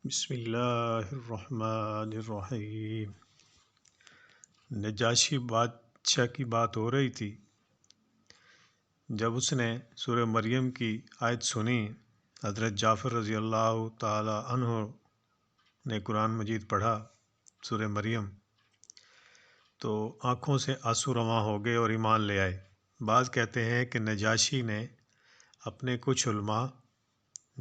بسم اللہ الرحمن الرحیم۔ نجاشی بادشاہ کی بات ہو رہی تھی جب اس نے سورہ مریم کی آیت سنی۔ حضرت جعفر رضی اللہ تعالی عنہ نے قرآن مجید پڑھا سورہ مریم تو آنکھوں سے آنسو رواں ہو گئے اور ایمان لے آئے۔ بعض کہتے ہیں کہ نجاشی نے اپنے کچھ علماء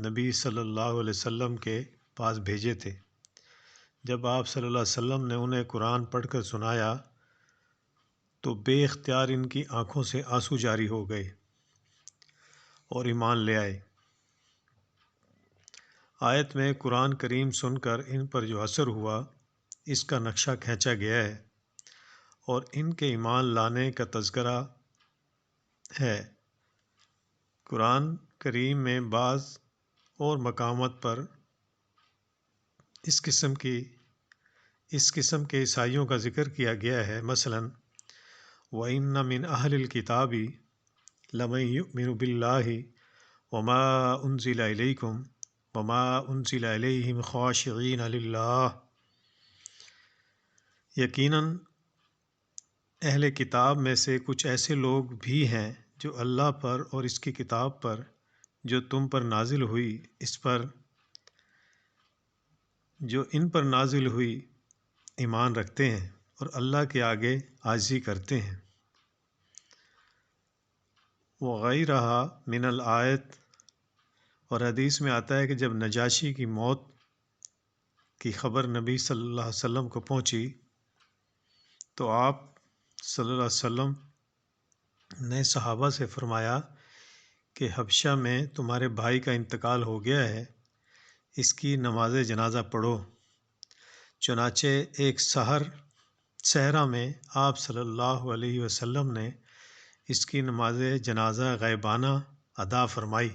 نبی صلی اللہ علیہ وسلم کے پاس بھیجے تھے۔ جب آپ صلی اللہ علیہ وسلم نے انہیں قرآن پڑھ کر سنایا تو بے اختیار ان کی آنکھوں سے آنسو جاری ہو گئے اور ایمان لے آئے۔ آیت میں قرآن کریم سن کر ان پر جو اثر ہوا اس کا نقشہ کھینچا گیا ہے اور ان کے ایمان لانے کا تذکرہ ہے۔ قرآن کریم میں بعض اور مقامات پر اس قسم کے عیسائیوں کا ذکر کیا گیا ہے۔ مثلاً وَإِنَّ مِنْ أَهْلِ الْكِتَابِ لَمَن يُؤْمِنُ بِاللَّهِ وَمَا أُنزِلَ إِلَيْكُمْ وَمَا أُنزِلَ إِلَيْهِمْ خَاشِعِينَ لِلَّهِ۔ یقیناً اہل کتاب میں سے کچھ ایسے لوگ بھی ہیں جو اللہ پر اور اس کی کتاب پر جو تم پر نازل ہوئی جو ان پر نازل ہوئی ایمان رکھتے ہیں اور اللہ کے آگے عاجزی کرتے ہیں۔ وغیرہ من الآیت، اور حدیث میں آتا ہے کہ جب نجاشی کی موت کی خبر نبی صلی اللہ علیہ وسلم کو پہنچی تو آپ صلی اللہ علیہ وسلم نے صحابہ سے فرمایا کہ حبشہ میں تمہارے بھائی کا انتقال ہو گیا ہے، اس کی نماز جنازہ پڑھو۔ چنانچہ ایک صحرا میں آپ صلی اللہ علیہ وسلم نے اس کی نماز جنازہ غائبانہ ادا فرمائی۔